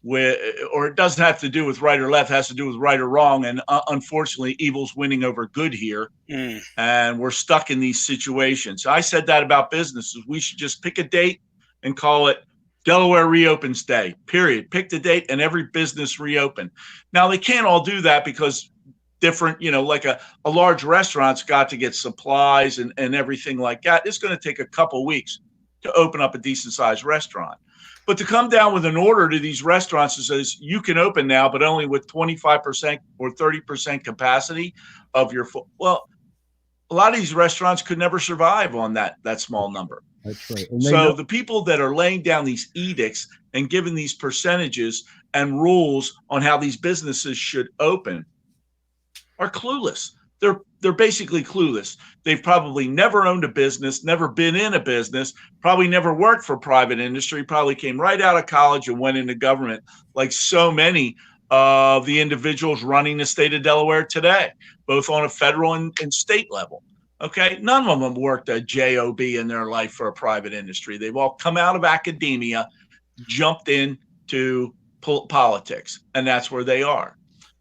with, or it doesn't have to do with right or left, it has to do with right or wrong. And unfortunately, evil's winning over good here. And we're stuck in these situations. I said that about businesses. We should just pick a date and call it Delaware Reopens Day, period. Pick the date and every business reopen. Now, they can't all do that because different, like a large restaurant's got to get supplies and everything like that. It's going to take a couple weeks to open up a decent sized restaurant. But to come down with an order to these restaurants that says you can open now, but only with 25% or 30% capacity of your well, a lot of these restaurants could never survive on that small number. That's right. So the people that are laying down these edicts and giving these percentages and rules on how these businesses should open are clueless. They're basically clueless. They've probably never owned a business, never been in a business, probably never worked for private industry, probably came right out of college and went into government, like so many of the individuals running the state of Delaware today, both on a federal and state level. Okay, none of them worked a job in their life for a private industry. They've all come out of academia, jumped into politics, and that's where they are.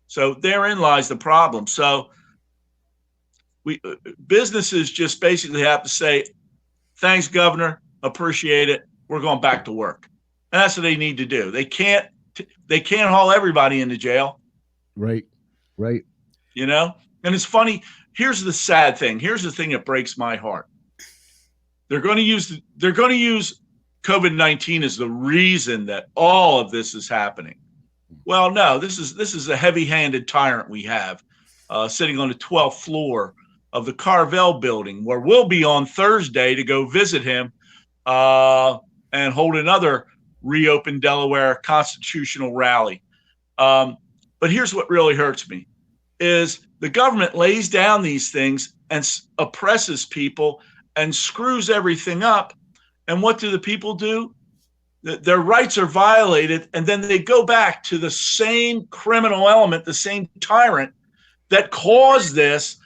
So therein lies the problem. So businesses just basically have to say, thanks, Governor, appreciate it. We're going back to work. And that's what they need to do. They can't haul everybody into jail. Right. And it's funny. Here's the sad thing. Here's the thing that breaks my heart. They're going to use COVID-19 as the reason that all of this is happening. Well, no, this is a heavy-handed tyrant we have sitting on the 12th floor of the Carvel building, where we'll be on Thursday to go visit him and hold another Reopen Delaware constitutional rally. But here's what really hurts me, is the government lays down these things and oppresses people and screws everything up. And what do the people do? Their rights are violated, and then they go back to the same criminal element, the same tyrant that caused this,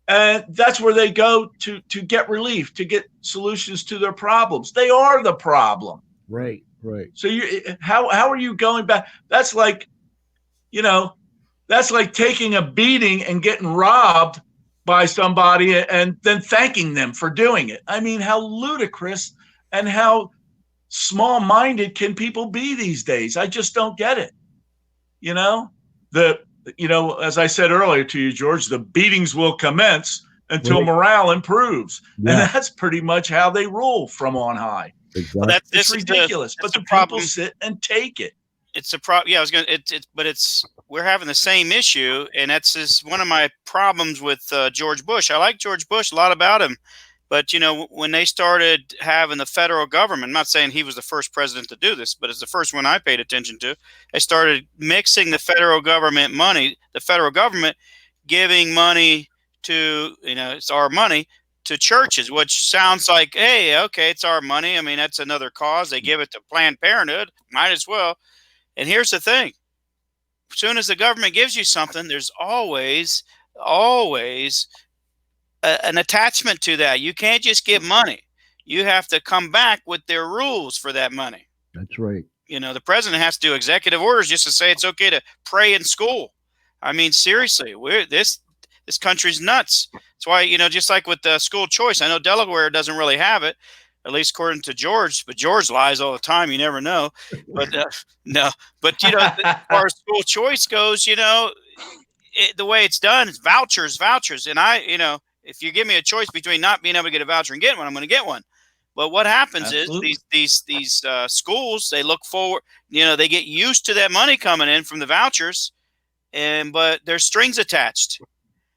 and that's where they go to get relief, to get solutions to their problems. They are the problem. Right. So how are you going back? That's like taking a beating and getting robbed by somebody and then thanking them for doing it. I mean, how ludicrous and how small-minded can people be these days? I just don't get it. As I said earlier to you, George, the beatings will commence until morale improves. Yeah. And that's pretty much how they rule from on high. Exactly. Well, it's ridiculous, but the people sit and take it. It's a problem. Yeah, we're having the same issue, and that's just one of my problems with George Bush. I like George Bush, a lot about him. But, when they started having the federal government, I'm not saying he was the first president to do this, but it's the first one I paid attention to. They started mixing the federal government money, the federal government giving money to, it's our money, to churches, which sounds like, hey, okay, it's our money. I mean, that's another cause. They give it to Planned Parenthood. Might as well. And here's the thing. As soon as the government gives you something, there's always an attachment to that. You can't just give money. You have to come back with their rules for that money. That's right. The president has to do executive orders just to say it's okay to pray in school. I mean, seriously, this country's nuts. That's why, just like with the school choice, I know Delaware doesn't really have it, at least according to George, but George lies all the time. You never know. But no, but as far as school choice goes, the way it's done, it's vouchers. And if you give me a choice between not being able to get a voucher and getting one, I'm going to get one. But what happens is these schools, they look forward, they get used to that money coming in from the vouchers, but there's strings attached.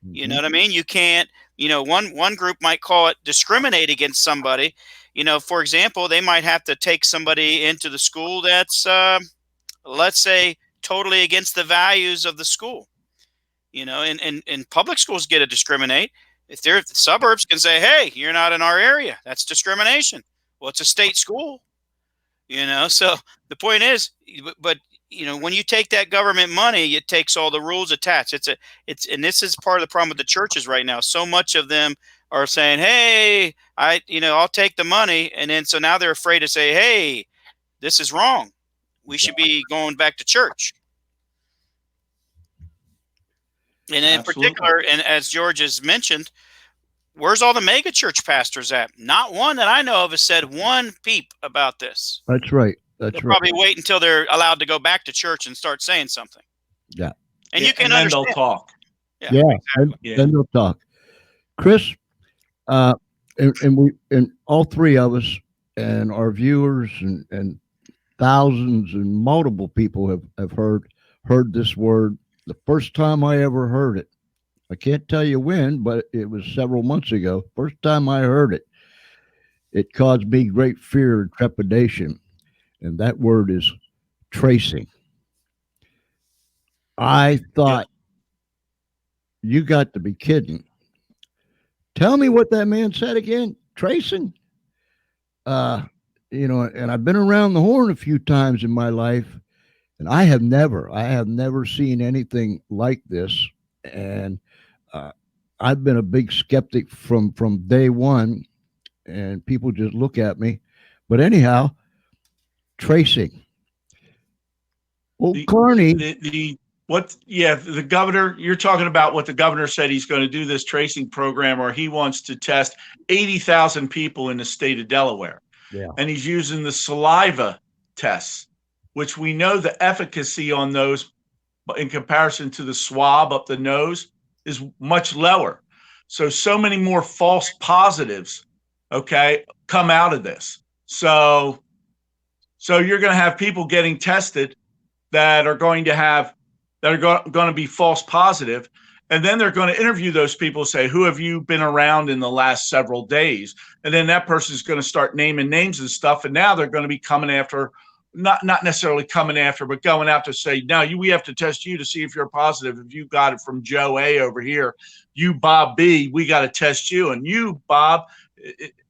You know what I mean? You can't, one group might call it discriminate against somebody. For example, they might have to take somebody into the school that's, let's say, totally against the values of the school. And public schools get to discriminate. If the suburbs can say, hey, you're not in our area, that's discrimination. Well, it's a state school, so the point is, but when you take that government money, it takes all the rules attached. And this is part of the problem with the churches right now. So much of them are saying, hey, I'll take the money. And then, so now they're afraid to say, hey, this is wrong. We should be going back to church. And in particular, and as George has mentioned, where's all the mega church pastors at? Not one that I know of has said one peep about this. That's right. They'll probably wait until they're allowed to go back to church and start saying something. Yeah. And you can and then understand. they'll talk. Yeah. Exactly. Then they'll talk. Chris, and all three of us and our viewers and thousands and multiple people have heard this word. The first time I ever heard it, I can't tell you when, but it was several months ago. First time I heard it, it caused me great fear and trepidation. And that word is tracing. I thought, you got to be kidding. Tell me what that man said again. Tracing? And I've been around the horn a few times in my life, and I have never seen anything like this. And I've been a big skeptic from day one, and people just look at me. But anyhow, tracing. Well, Carney. The governor, you're talking about what the governor said he's going to do this tracing program, or he wants to test 80,000 people in the state of Delaware. Yeah. And he's using the saliva tests, which we know the efficacy on those in comparison to the swab up the nose is much lower. So many more false positives, come out of this. So you're going to have people getting tested that are going to be false positive. And then they're going to interview those people, say, who have you been around in the last several days? And then that person's going to start naming names and stuff. And now they're going to be coming after, not necessarily coming after, but going out to say, now we have to test you to see if you're positive. If you got it from Joe A over here, you, Bob B, we got to test you. And you, Bob.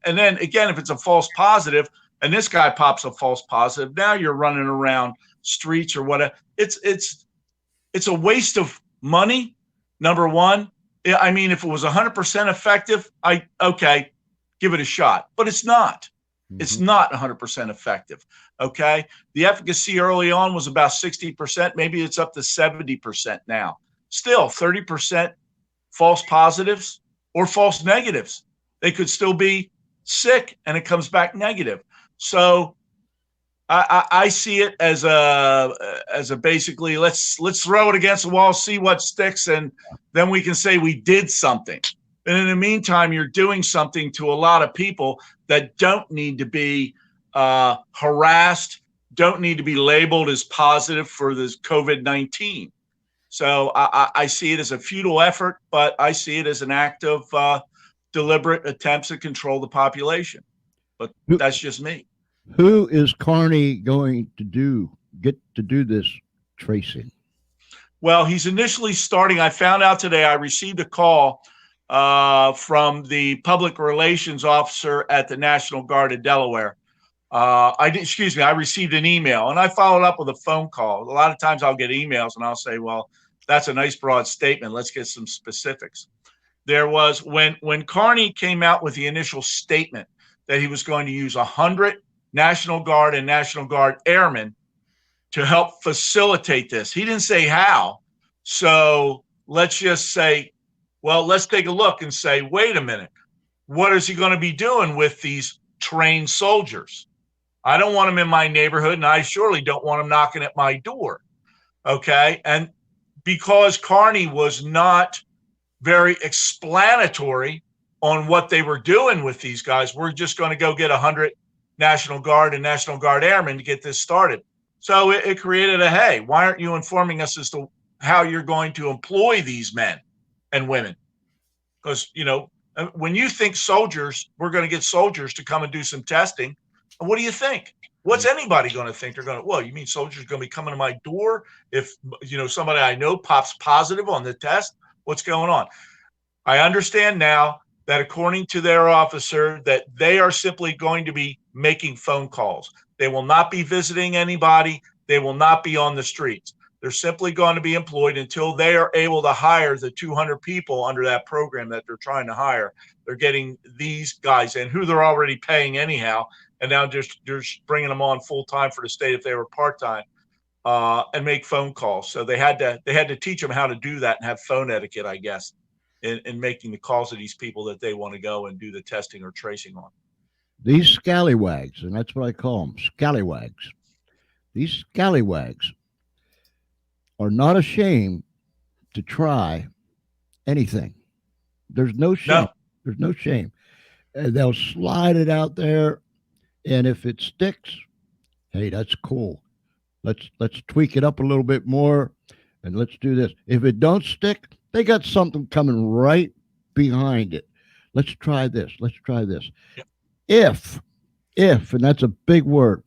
And then again, if it's a false positive and this guy pops a false positive, now you're running around streets or whatever. It's a waste of money. Number one, I mean, if it was 100% effective, give it a shot, but it's not. Mm-hmm. It's not 100% effective. Okay. The efficacy early on was about 60%. Maybe it's up to 70% now. Still 30% false positives or false negatives. They could still be sick and it comes back negative. So I see it as a basically let's throw it against the wall, see what sticks, and then we can say we did something. And in the meantime, you're doing something to a lot of people that don't need to be harassed, don't need to be labeled as positive for this COVID-19. So I see it as a futile effort, but I see it as an act of deliberate attempts to control the population. But that's just me. Who is Carney going to get to do this tracing? Well, he's initially starting. I found out today, I received a call from the public relations officer at the National Guard of Delaware. I received an email and I followed up with a phone call. A lot of times I'll get emails and I'll say, well, that's a nice broad statement. Let's get some specifics. There was when Carney came out with the initial statement that he was going to use 100 National Guard and National Guard airmen to help facilitate this. He didn't say how. So let's just say, well, let's take a look and say, wait a minute, what is he going to be doing with these trained soldiers? I don't want them in my neighborhood, and I surely don't want them knocking at my door. Okay. And because Carney was not very explanatory on what they were doing with these guys, we're just going to go get 100 National Guard and National Guard airmen to get this started. So it created hey, why aren't you informing us as to how you're going to employ these men and women? Because, When you think soldiers, we're going to get soldiers to come and do some testing, what do you think? What's anybody going to think? They're going to, well, you mean soldiers are going to be coming to my door if, somebody I know pops positive on the test? What's going on? I understand now that according to their officer, that they are simply going to be making phone calls. They will not be visiting anybody. They will not be on the streets. They're simply going to be employed until they are able to hire the 200 people under that program that they're trying to hire. They're getting these guys in who they're already paying anyhow, and now just bringing them on full time for the state if they were part time, and make phone calls. So they had to teach them how to do that and have phone etiquette, I guess, in making the calls to these people that they want to go and do the testing or tracing on. These scallywags, and that's what I call them, scallywags. These scallywags are not ashamed to try anything. There's no shame. No. There's no shame. They'll slide it out there, and if it sticks, hey, that's cool. Let's tweak it up a little bit more, and let's do this. If it don't stick, they got something coming right behind it. Let's try this. Let's try this. Yep. If, and that's a big word,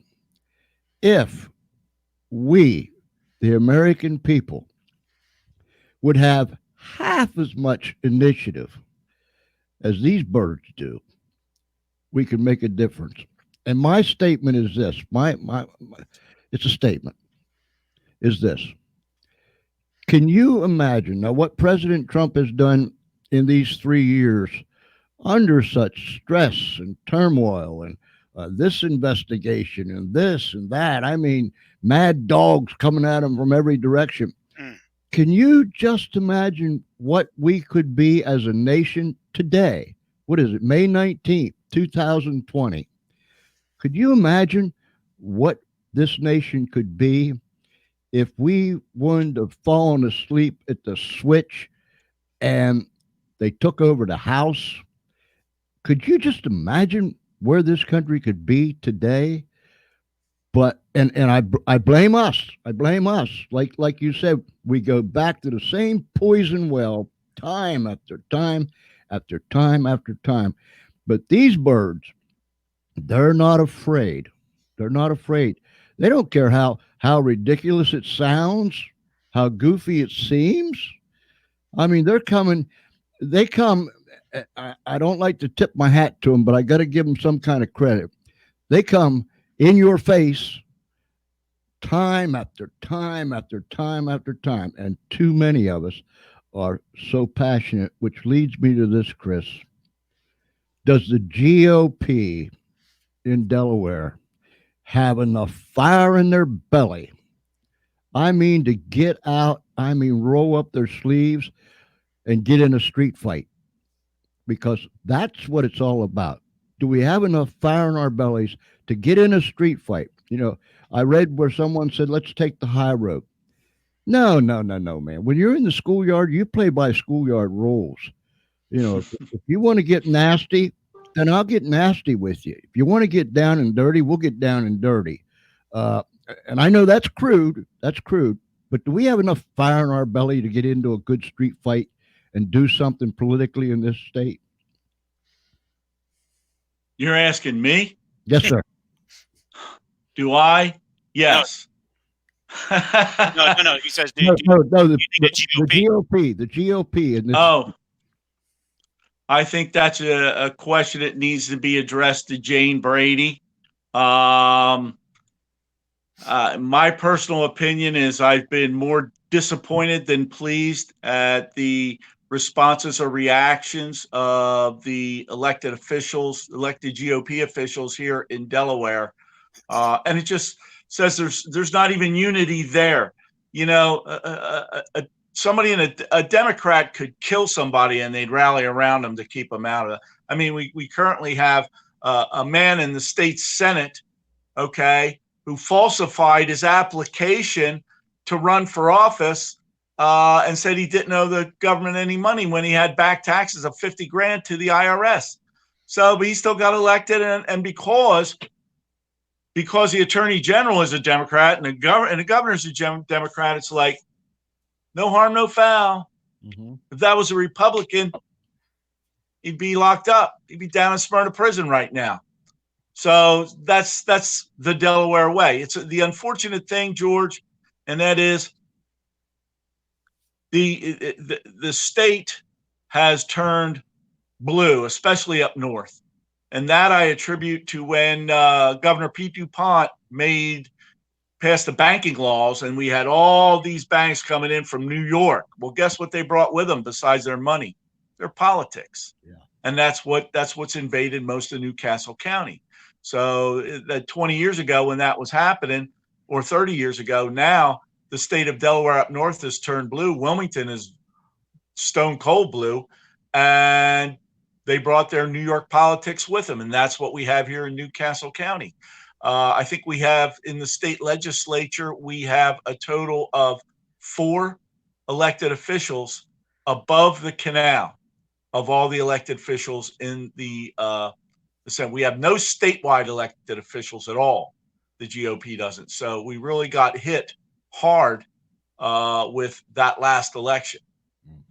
if we, the American people, would have half as much initiative as these birds do, we could make a difference. And my statement is this, it's a statement, is this. Can you imagine now what President Trump has done in these 3 years under such stress and turmoil and this investigation and this and that? I mean, mad dogs coming at him from every direction. Can you just imagine what we could be as a nation today? What is it, May 19th, 2020? Could you imagine what this nation could be if we wouldn't have fallen asleep at the switch and they took over the House? Could you just imagine where this country could be today? But and I blame us. I blame us. Like you said, we go back to the same poison well time after time after time after time. But these birds, they're not afraid. They're not afraid. They don't care how ridiculous it sounds, how goofy it seems. I mean, they're coming. They come. I don't like to tip my hat to them, but I got to give them some kind of credit. They come in your face time after time after time after time. And too many of us are so passionate, which leads me to this, Chris. Does the GOP in Delaware have enough fire in their belly? I mean, to get out, roll up their sleeves and get in a street fight, because that's what it's all about. Do we have enough fire in our bellies to get in a street fight? I read where someone said, let's take the high road. No, man. When you're in the schoolyard, you play by schoolyard rules. If you want to get nasty, then I'll get nasty with you. If you want to get down and dirty, we'll get down and dirty. And I know that's crude. But do we have enough fire in our belly to get into a good street fight and do something politically in this state? You're asking me? Yes, sir. Do I? Yes. No. He says, No. The GOP. GOP. And this, I think that's a question that needs to be addressed to Jane Brady. My personal opinion is I've been more disappointed than pleased at the responses or reactions of the elected GOP officials here in Delaware. And it just says there's not even unity there. Somebody a Democrat could kill somebody and they'd rally around them to keep them out of it. I mean, we currently have a man in the state Senate, who falsified his application to run for office and said he didn't owe the government any money when he had back taxes of $50,000 to the IRS. So, but he still got elected, and because the attorney general is a Democrat and the governor's a Democrat, it's like no harm, no foul. Mm-hmm. If that was a Republican, he'd be locked up. He'd be down in Smyrna prison right now. So that's the Delaware way. It's the unfortunate thing, George, and that is the state has turned blue, especially up north. And that I attribute to when Governor Pete DuPont passed the banking laws, and we had all these banks coming in from New York. Well, guess what they brought with them besides their money? Their politics. Yeah. And that's what's invaded most of Newcastle County. So that 20 years ago when that was happening, or 30 years ago, now the state of Delaware up north has turned blue. Wilmington is stone cold blue, and they brought their New York politics with them, and that's what we have here in Newcastle County. I think we have in the state legislature, we have a total of 4 elected officials above the canal of all the elected officials in the Senate. We have no statewide elected officials at all. The GOP doesn't. So we really got hit hard with that last election.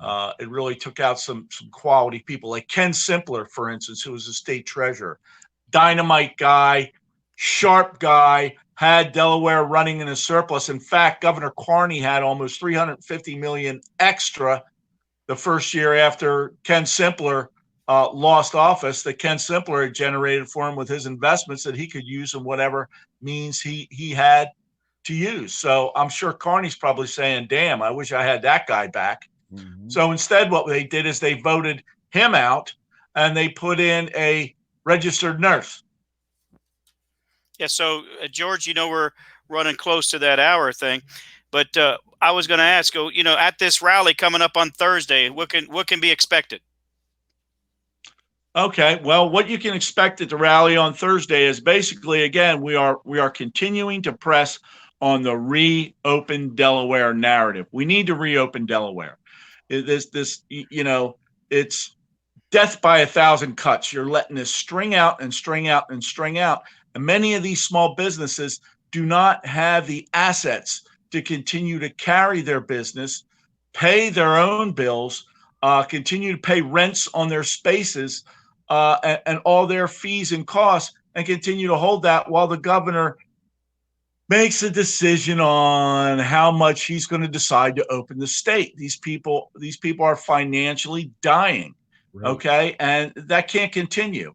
It really took out some quality people, like Ken Simpler, for instance, who was the state treasurer. Dynamite guy, sharp guy, had Delaware running in a surplus. In fact, Governor Carney had almost $350 million extra the first year after Ken Simpler lost office, that Ken Simpler had generated for him with his investments that he could use in whatever means he had to use. So I'm sure Carney's probably saying, damn, I wish I had that guy back. Mm-hmm. So instead, what they did is they voted him out and they put in a registered nurse. Yeah. So, George, we're running close to that hour thing, but I was going to ask, at this rally coming up on Thursday, what can be expected? Okay. Well, what you can expect at the rally on Thursday is basically, again, we are continuing to press on the reopen Delaware narrative. We need to reopen Delaware. It's death by 1,000 cuts. You're letting this string out and string out and string out. And many of these small businesses do not have the assets to continue to carry their business, pay their own bills, continue to pay rents on their spaces, and all their fees and costs, and continue to hold that while the governor makes a decision on how much he's going to decide to open the state. These people are financially dying. Right. Okay. And that can't continue.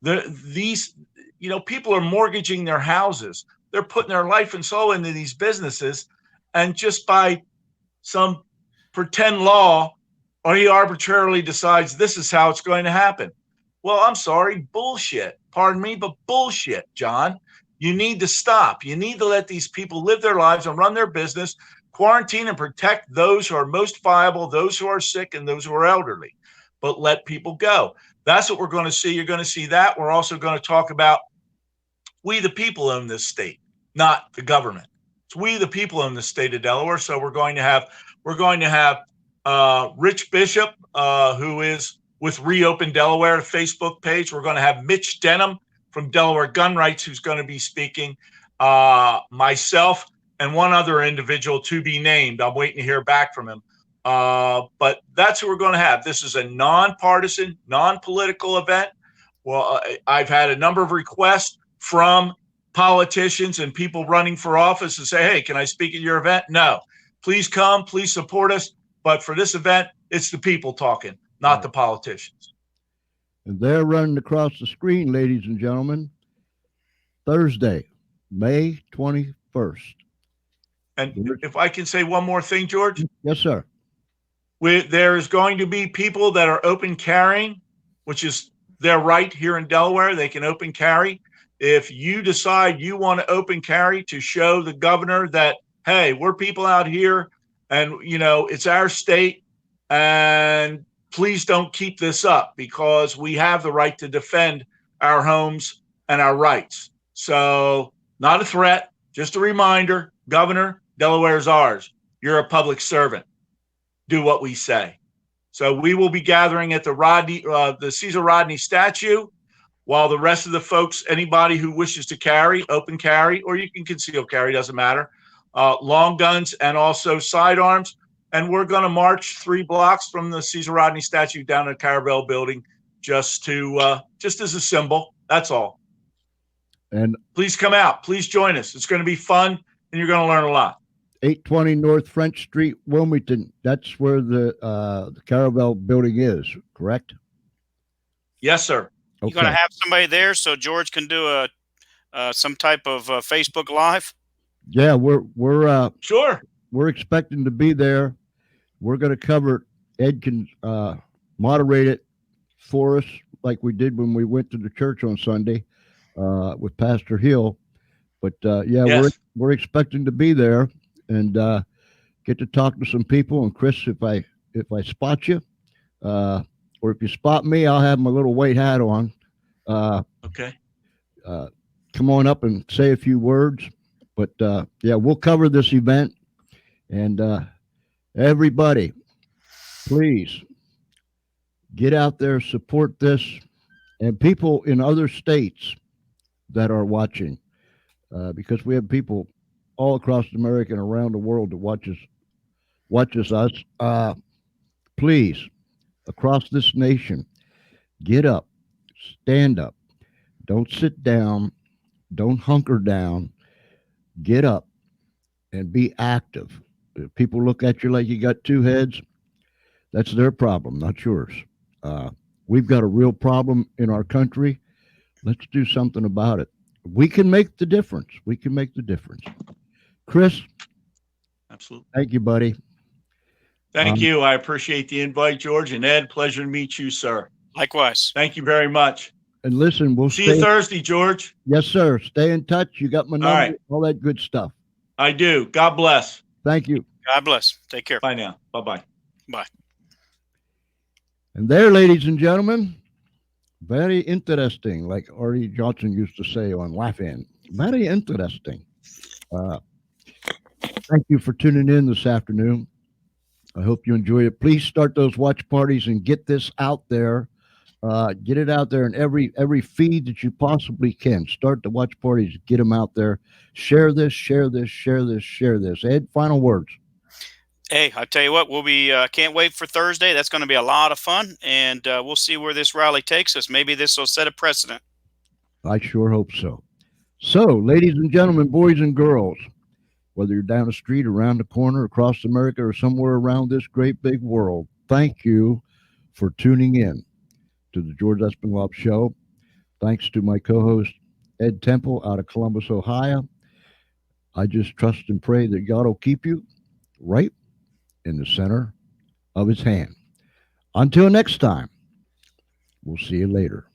People are mortgaging their houses. They're putting their life and soul into these businesses. And just by some pretend law, or he arbitrarily decides this is how it's going to happen. Well, I'm sorry, bullshit. Pardon me, but bullshit, John. You need to stop. You need to let these people live their lives and run their business, quarantine and protect those who are most viable, those who are sick, and those who are elderly. But let people go. That's what we're going to see. You're going to see that. We're also going to talk about we the people own this state, not the government. It's we the people own the state of Delaware. So we're going to have Rich Bishop, who is with Reopen Delaware Facebook page. We're going to have Mitch Denham from Delaware Gun Rights, who's going to be speaking, myself, and one other individual to be named. I'm waiting to hear back from him. But that's who we're going to have. This is a nonpartisan, non-political event. Well, I've had a number of requests from politicians and people running for office to say, hey, can I speak at your event? No. Please come. Please support us. But for this event, it's the people talking, not the politicians. And they're running across the screen, ladies and gentlemen, Thursday, May 21st. And if I can say one more thing, George. Yes, sir. There's going to be people that are open carrying, which is their right here in Delaware. They can open carry. If you decide you want to open carry to show the governor that, hey, we're people out here and, it's our state, and please don't keep this up because we have the right to defend our homes and our rights. So not a threat, just a reminder, Governor, Delaware's ours. You're a public servant. Do what we say. So we will be gathering at the Cesar Rodney statue, while the rest of the folks, anybody who wishes to carry, open carry, or you can conceal carry, doesn't matter, long guns and also sidearms. And we're going to march 3 blocks from the Cesar Rodney statue down to the Carabel building just as a symbol. That's all. And please come out. Please join us. It's going to be fun, and you're going to learn a lot. 820 North French Street, Wilmington. That's where the Caravel building is, correct? Yes, sir. Okay. You're going to have somebody there so George can do some type of Facebook Live? Yeah, we're sure. We're expecting to be there. We're going to cover it. Ed can moderate it for us like we did when we went to the church on Sunday with Pastor Hill. But yes. we're expecting to be there and get to talk to some people. And Chris, if I spot you, or if you spot me, I'll have my little white hat on. Okay. Come on up and say a few words. But we'll cover this event. And everybody, please get out there, support this, and people in other states that are watching, because we have people all across America and around the world that watches us. Please, across this nation, get up, stand up, don't sit down, don't hunker down, get up and be active. If people look at you like you got two heads, that's their problem, not yours. We've got a real problem in our country. Let's do something about it. We can make the difference. We can make the difference. Chris. Absolutely. Thank you, buddy. Thank you. I appreciate the invite, George. And Ed, pleasure to meet you, sir. Likewise. Thank you very much. And listen, we'll see you Thursday, George. Yes, sir. Stay in touch. You got my number, all right. All that good stuff. I do. God bless. Thank you. God bless. Take care. Bye now. Bye-bye. Bye. And there, ladies and gentlemen, very interesting, like Artie Johnson used to say on Laugh-In. Very interesting. Thank you for tuning in this afternoon. I hope you enjoy it. Please start those watch parties and get this out there. Get it out there in every feed that you possibly can. Start the watch parties. Get them out there. Share this, share this, share this, share this. Ed, final words. Hey, I tell you what, we'll be can't wait for Thursday. That's going to be a lot of fun, and we'll see where this rally takes us. Maybe this will set a precedent. I sure hope so. So, ladies and gentlemen, boys and girls, whether you're down the street, around the corner, across America, or somewhere around this great big world, thank you for tuning in to the George Espinlov Show. Thanks to my co-host, Ed Temple out of Columbus, Ohio. I just trust and pray that God will keep you right in the center of his hand. Until next time, we'll see you later.